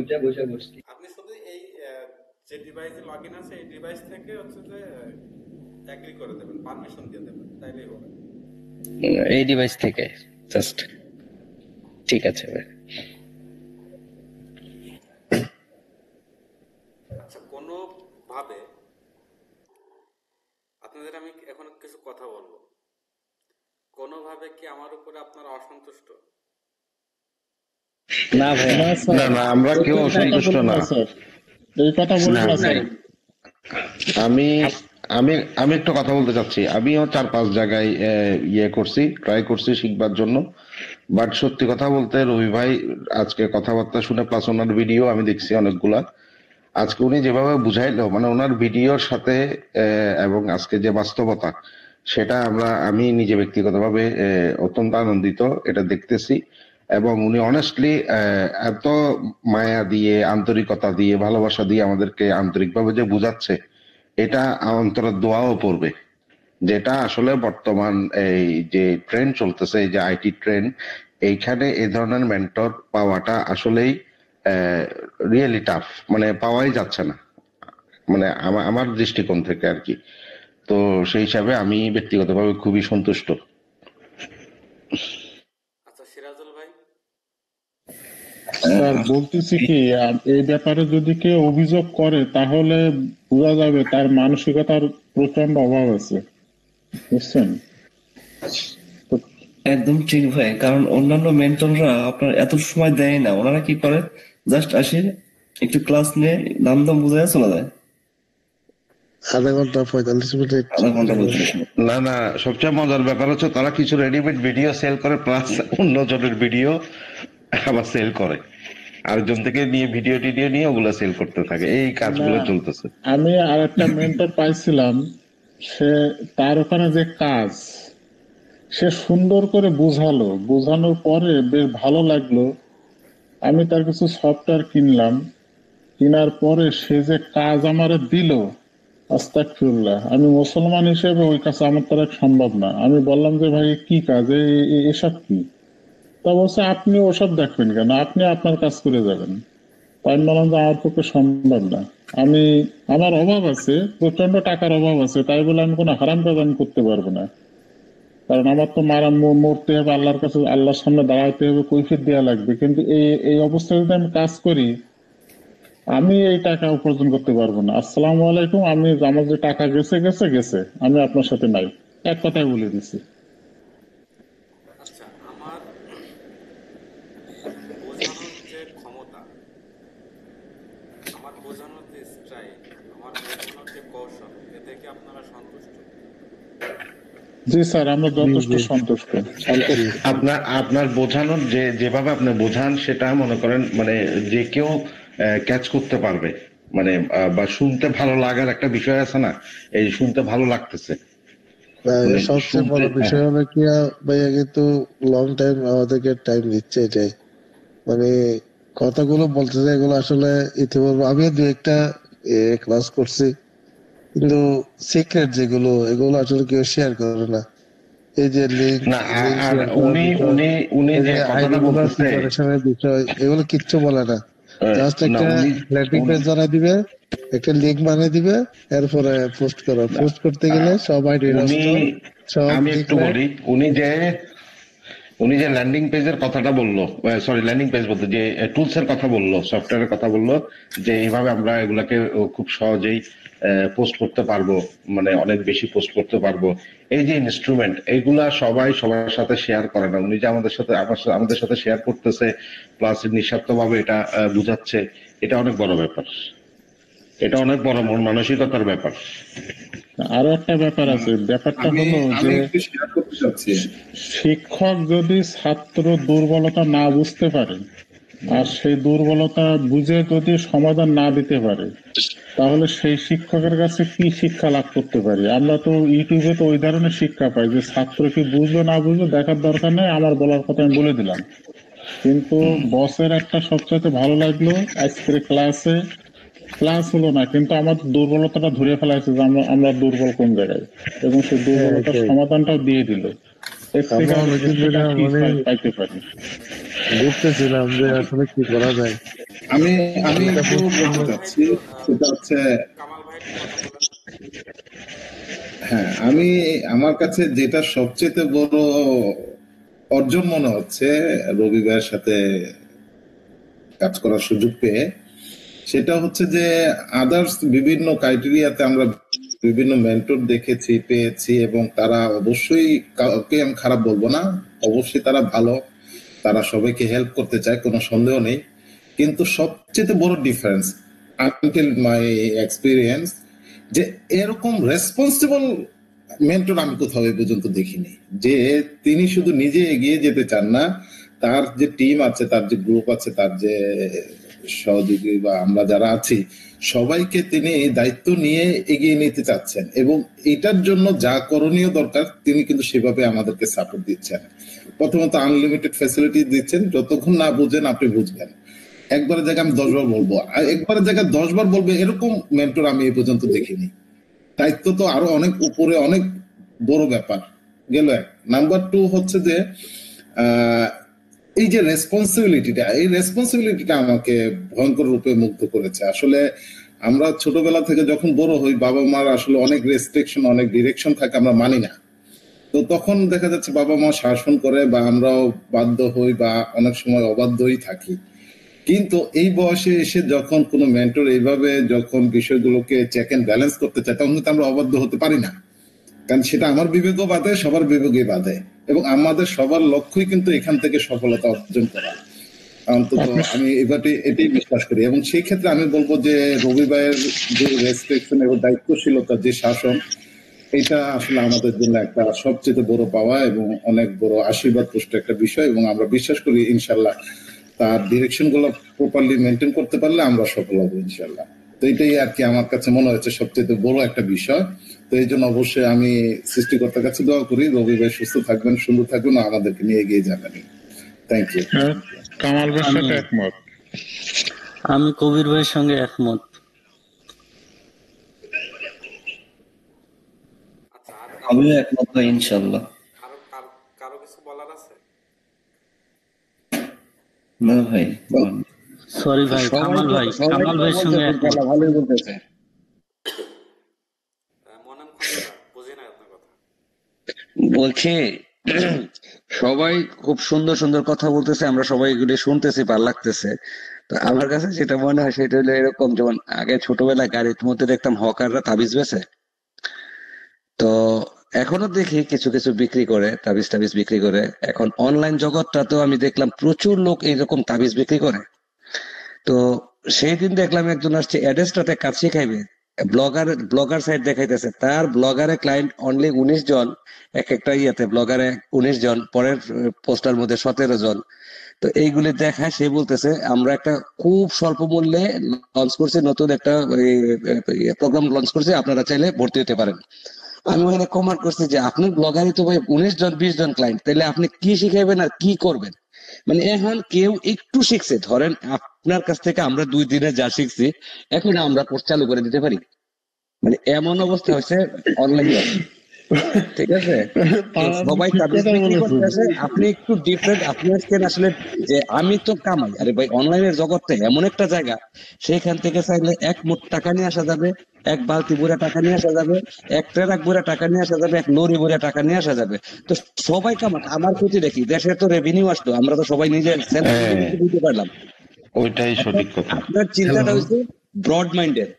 উঠে বসে বসছি। আপনি শুধু এই যে ডিভাইসে লগ ইন আছে এই ডিভাইস থেকে হচ্ছে যে অ্যাগ্রি করে দেবেন, পারমিশন দিয়ে দেবেন, তাইলেই হবে। এই ডিভাইস থেকে জাস্ট, ঠিক আছে ভাই। আচ্ছা, কোনোভাবে আপনাদের আমি এখন কিছু কথা বলবো, কোনোভাবে কি আমার উপরে আপনারা অসন্তুষ্ট? না ভাই, না স্যার, না না, আমরা কেউ এই কথা অসন্তুষ্ট বলবো না। না স্যার, এই কথা বলবো না, না স্যার। আমি আমি আমি একটা কথা বলতে চাচ্ছি। আমিও 4-5 জায়গায় করছি, ট্রাই করছি শিখবার জন্য। বাট সত্যি কথা বলতে রবি ভাই আজকে কথাবার্তা শুনে, প্লাস ওনার ভিডিও আমি দেখছি অনেকগুলা। আজকে উনি যেভাবে বুঝাইলো, মানে ওনার ভিডিওর সাথে এবং আজকে যে বাস্তবতা, সেটা আমি নিজে ব্যক্তিগতভাবে অত্যন্ত আনন্দিত এটা দেখতেছি। এবং উনি অনেস্টলি এত মায়া দিয়ে, আন্তরিকতা দিয়ে, ভালোবাসা দিয়ে আমাদেরকে আন্তরিকভাবে যে বুঝাচ্ছে, এটা অন্তরের দোয়াও পড়বে। যেটা আসলে বর্তমান এই যে ট্রেন্ড চলতেছে, এই যে আইটি ট্রেন্ড, এইখানে এই ধরনের মেন্টর পাওয়াটা আসলেই রিয়েলি টাফ, মানে পাওয়াই যাচ্ছে না, মানে আমার দৃষ্টিকোণ থেকে আর কি। তো সেই হিসাবে আমি ব্যক্তিগতভাবে খুবই সন্তুষ্ট। আচ্ছা সিরাজুল ভাই, স্যার বলতেছি কি, এই ব্যাপারে যদি কেউ অভিযোগ করে তাহলে বোঝা যাবে তার মানসিকতার প্রচন্ড অভাব আছে, বুঝছেন? তো একদম ঠিক ভাই, কারণ অন্যান্য মেন্টররা আপনার এত সময় দেয় না। ওনারা কি করে, জাস্ট আসে, একটু ক্লাস নিয়ে দাম দাম বুঝায় চলে যায়। আধা ঘন্টা 45 মিনিট। আধা ঘন্টা 45 মিনিট। না না, সবচেয়ে মজার ব্যাপার হচ্ছে তারা কিছু রেডিমেড ভিডিও সেল করে, প্লাস অন্যজনের ভিডিও আবার সেল করে, আরেকজন থেকে নিয়ে ভিডিও টিডিও নিয়ে ওগুলো সেল করতে থাকে, এই কাজগুলো না, চলতেছে। আমি আর একটা মেন্টর পাইছিলাম, সে তার ওখানে যে কাজ, সে সুন্দর করে বুঝালো, বোঝানোর পরে বেশ ভালো লাগলো। আমি তার কিছু সফটওয়্যার কিনলাম, কেনার পরে সে যে কাজ আমারে দিল, আস্তাগফিরুল্লাহ, আমি মুসলমান হিসেবে ওই কাজ আমার দ্বারা সম্ভব না। আমি বললাম যে ভাই কি কাজ, এসব কি? তা বলছে আপনি ওসব দেখবেন কেন, আপনি আপনার কাজ করে যাবেন। তাই আমি বললাম যে আমার পক্ষে সম্ভব না। আমি, আমার অভাব আছে, প্রচন্ড টাকার অভাব আছে, তাই বলে আমি কোনো হারাম কাজ আমি করতে পারবো না। কারণ আমার তো মরতে হবে, আল্লাহর কাছে, আল্লাহর সামনে দাঁড়াইতে হবে, কৈফিয়ত দেওয়া লাগবে। কিন্তু এই অবস্থায় যদি আমি কাজ করি, আমি এই টাকা উপার্জন করতে পারবো না। আসসালামু আলাইকুম, আমার যে টাকা গেছে গেছে গেছে, আমি আপনার সাথে নাই, এক কথায় বলে দিছি। আচ্ছা আমার বোঝানোর যে ক্ষমতা, আমার বোঝানোর যে স্টাইল, আমার বোঝানোর যে কৌশল, এতে কি আপনারা সন্তুষ্ট? জি স্যার, আমরা যথেষ্ট সন্তুষ্ট। আপনার বোঝানোর যেভাবে আপনি বোঝান, সেটা মনে করেন মানে যে কেউ ক্যাচ করতে পারবে, মানে বা শুনতে ভালো লাগার একটা বিষয় আছে না, এই শুনতে ভালো লাগতেছে। মানে সবচেয়ে বড় বিষয় হলো কি ভাইয়া, কিন্তু লং টাইম আমাদেরকে টাইম দিচ্ছে এটাই। মানে কথাগুলো বলতেছে, এগুলো আসলে ইতিপূর্বে আমিও দু একটা ক্লাস করছি, কিন্তু সিক্রেট যেগুলো, এগুলো আসলে কেউ শেয়ার করে না। এই যে লিঙ্ক না, আর শেয়ার করার বিষয়, উনি এই যে যে কথাটা আইডি গুলোর বলতেছে, প্রিপারেশনের বিষয়, এগুলো কিচ্ছু বলে না। জাস্ট না একটা ল্যান্ডিং পেজ জানা দিবে, একটা লিঙ্ক বানিয়ে দিবে, এরপরে পোস্ট করো। পোস্ট করতে গেলে সব আইডি উনি, নষ্ট, সব আমি একটু ডিক্লেয়ার। বলি, উনি যে ল্যান্ডিং পেজের কথাটা বললো, সরি ল্যান্ডিং পেজ বলতে যে টুলস এর কথা বললো, সফটওয়্যারের কথা বললো, যে এইভাবে আমরা এগুলাকে খুব সহজেই পোস্ট করতে পারবো, মানে অনেক বেশি পোস্ট করতে পারবো। এই যে ইনস্ট্রুমেন্ট, এইগুলা সবাই সবার সাথে শেয়ার করে না। উনি যে আমাদের সাথে শেয়ার করতেছে, প্লাস নিঃস্বার্থভাবে এটা বুঝাচ্ছে, এটা অনেক বড় ব্যাপার, এটা অনেক বড় মন মানসিকতার ব্যাপার। আরো একটা ব্যাপার আছে, ব্যাপারটা হলো যে শিক্ষক যদি ছাত্র দুর্বলতা না বুঝতে পারে, আর সেই দুর্বলতা বুঝে যদি সমাধান না দিতে পারে, তাহলে সেই শিক্ষকের কাছে কি শিক্ষা লাভ করতে পারি? আমরা তো ইউটিউবে তো ওই ধরনের শিক্ষা পাই যে ছাত্র কি বুঝলো না বুঝলো দেখার দরকার নেই, আমার বলার কথা আমি বলে দিলাম। কিন্তু বসের একটা সবচেয়ে ভালো লাগলো, আজকের ক্লাস হলো না, কিন্তু আমার দুর্বলতাটা ধরে ফেলাইছে যে আমরা দুর্বল কোন জায়গায়, এবং সেই দুর্বলতার সমাধানটাও দিয়ে দিল। এর থেকে আমরা আমি অনেকদিন ধরে কি মানে পাইতে পারি? ঘুরতেছিলাম যে আসলে কি করা যায়। আমি আমি একটু বলতে চাচ্ছি, সেটা হচ্ছে কামাল ভাই একটু কথা বলেন। হ্যাঁ, আমি আমার কাছে যেটা সবচেয়ে বড় অর্জন মনে হচ্ছে রবি ভাইয়ের সাথে কাজ করার সুযোগ পেয়ে, সেটা হচ্ছে যে আদার্স বিভিন্ন ক্রাইটেরিয়াতে আমরা বিভিন্ন মেন্টর দেখেছি, পেয়েছি, এবং তারা অবশ্যই, কাউকে আমি খারাপ বলবো না, অবশ্যই তারা ভালো, তারা সবাইকে হেল্প করতে চায়, কোনো সন্দেহ নেই। কিন্তু সবচেয়ে বড় ডিফারেন্স আনটিল মাই এক্সপিরিয়েন্স, যে এরকম রেসপন্সিবল মেন্টর আমি কোথাও এ পর্যন্ত দেখিনি, যে তিনি শুধু নিজে এগিয়ে যেতে চান না, তার যে টিম আছে, তার যে গ্রুপ আছে, তার যে সহযোগী বা আমরা যারা আছি সবাইকে তিনি দায়িত্ব নিয়ে এগিয়ে নিতে চাচ্ছেন, এবং এটার জন্য যা করণীয় দরকার তিনি কিন্তু সেভাবে আমাদেরকে সাপোর্ট দিচ্ছেন। প্রথমত আনলিমিটেড ফ্যাসিলিটি দিচ্ছেন, যতক্ষণ না বুঝেন আপনি বুঝবেন। একবারের জায়গায় আমি 10 বার বলবো, আর একবারের জায়গায় 10 বার বলবো, এরকম মেন্টর আমি এ পর্যন্ত দেখিনি। দায়িত্ব তো আরো অনেক উপরে, অনেক বড় ব্যাপার গেল এক। নাম্বার 2 হচ্ছে যে এই যে রেসপন্সিবিলিটিটা, এই রেসপন্সিবিলিটিটা আমাকে ভয়ঙ্কর রূপে মুগ্ধ করেছে। আসলে আমরা ছোটবেলা থেকে যখন বড় হই, বাবা মার আসলে অনেক রেস্ট্রিকশন, অনেক ডিরেকশন থাকে, আমরা মানি না। তো তখন দেখা যাচ্ছে বাবা মা শাসন করে, বা আমরাও বাধ্য হই, বা অনেক সময় অবাধ্যই থাকি। কিন্তু এই বয়সে এসে যখন কোনো মেন্টর এইভাবে যখন বিষয়গুলোকে চেক এন্ড ব্যালেন্স করতে চায়, তখন কিন্তু আমরা অবাধ্য হতে পারি না, কারণ সেটা আমার বিবেকও বাধে, সবার বিবেকই বাধে, এবং আমাদের সবার লক্ষ্যই কিন্তু এখান থেকে সফলতা অর্জন করা। অন্তত আমি এটাই বিশ্বাস করি। এবং সেই ক্ষেত্রে আমি বলবো যে রবি ভাইয়ের যে রেস্ট্রিকশন এবং দায়িত্বশীলতা, যে শাসন, এটা আসলে আমাদের জন্য একটা সবচেয়ে বড় পাওয়া এবং অনেক বড় আশীর্বাদ পুষ্ট একটা বিষয়। এবং আমরা বিশ্বাস করি ইনশাল্লাহ তার ডিরেকশন গুলো প্রপারলি মেনটেন করতে পারলে আমরা সফল হবো ইনশাল্লাহ। তো এটাই আর কি আমার কাছে মনে হচ্ছে সবচেয়ে বড় একটা বিষয়। তো এই জন্য অবশ্যই আমি সৃষ্টিকর্তার কাছে দোয়া করি রবি ভাই সুস্থ থাকবেন, সুন্দর থাকবেন, ও আমাদেরকে নিয়ে এগিয়ে যাবেন। Thank you. কামাল ভাইয়ের সাথে একমত। আমি কবির ভাইয়ের সঙ্গে একমত। আচ্ছা, আমিও একমত ভাই, ইনশাল্লাহ। কারো কিছু বলার আছে? না ভাই, সরি ভাই, কামাল ভাইয়ের সঙ্গে একমত। ভালোই বলতেছে। মনে খন্দকার, বুঝি না আপনার কথা। বলছি সবাই খুব সুন্দর সুন্দর কথা বলতেছে, আমরা সবাই এগুলি শুনতেছি, ভালো লাগতেছে। তো আমার কাছে যেটা মনে হয় সেটা হলো এরকম, যেমন আগে ছোটবেলায় গাড়ির মধ্যে দেখতাম হকাররা তাবিজ বেচে, তো এখনো দেখি কিছু কিছু বিক্রি করে, তাবিজ টাবিজ বিক্রি করে। এখন অনলাইন জগৎটাতেও আমি দেখলাম প্রচুর লোক এইরকম তাবিজ বিক্রি করে। তো সেই দিন দেখলাম একজন আসছে অ্যাড্রেসটাতে কাজ শিখাইবে, ব্লগার সাইট দেখাইতেছে, তার ব্লগারে ক্লায়েন্ট অনলি 19 জন, এক একটা ইয়েতে ব্লগারে 19 জন, পরের পোস্টার মধ্যে 17 জন। তো এইগুলি দেখায়, সে বলতেছে আমরা একটা খুব স্বল্প মূল্যে লঞ্চ করছি, নতুন একটা প্রোগ্রাম লঞ্চ করছি, আপনারা চাইলে ভর্তি হতে পারেন। আমি ওখানে কমেন্ট করছি যে আপনার ব্লগারই তো ভাই 19 জন 20 জন ক্লায়েন্ট, তাহলে আপনি কি শিখাইবেন আর কি করবেন? মানে এখন কেউ একটু শিখছে, ধরেন আপনার কাছ থেকে আমরা 2 দিনে যা শিখছি এখন আমরা কোর্স চালু করে দিতে পারি, মানে এমন অবস্থা হয়েছে অনলাইনে। ঠিক আছে, তো সবাই তাবিজ বিক্রি করতেছে, আপনি একটু ডিফারেন্ট, আপনি আজকের আসলে যে আমি তো কামাই, আরে ভাই অনলাইনের জগৎটা এমন একটা জায়গা, সেখান থেকে চাইলে এক মুঠ টাকা নিয়ে আসা যাবে, এক বালতি ভরে টাকা নিয়ে আসা যাবে, এক ট্রাক ভরে টাকা নিয়ে আসা যাবে, এক লরি ভরে টাকা নিয়ে আসা যাবে। তো সবাই কামাক, আমার ক্ষতি দেখি, দেশের তো রেভিনিউ আসতো, আমরা তো সবাই নিজের সেলফ দিতে পারলাম। ওইটাই সঠিক কথা। আপনার চিন্তাটা হচ্ছে ব্রড মাইন্ডেড।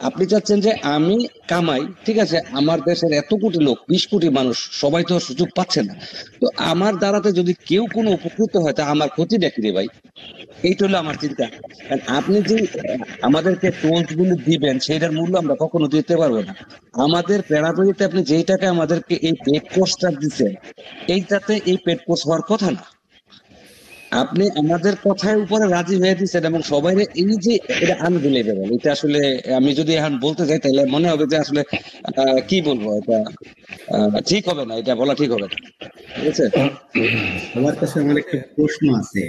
আপনি চাচ্ছেন যে আমি কামাই, ঠিক আছে, আমার দেশের এত কোটি লোক, 20 কোটি মানুষ, সবাই তো সুযোগ পাচ্ছে না, তো আমার দ্বারাতে যদি কেউ কোনো উপকৃত হয় তা আমার ক্ষতি দেখি রে ভাই, এইটা হলো আমার চিন্তা। কারণ আপনি যে আমাদেরকে টুলস গুলো দিবেন সেটার মূল্য আমরা কখনো দিতে পারবো না। আমাদের প্যারাপরিতে আপনি যেই টাকা আমাদেরকে এই পেড কোর্সটা দিচ্ছেন, এইটাতে এই পেড কোর্স হওয়ার কথা না। আপনি আমাদের কথার উপরে রাজি হয়ে দিচ্ছেন, এবং সবাই এই যে এটা আনবিলিভেবল, এটা আসলে আমি যদি এখন বলতে যাই তাহলে মনে হবে যে আসলে কি বলবো, এটা ঠিক হবে না, এটা বলা ঠিক হবে না, ঠিক আছে। আমার কাছে আমার একটা প্রশ্ন আছে।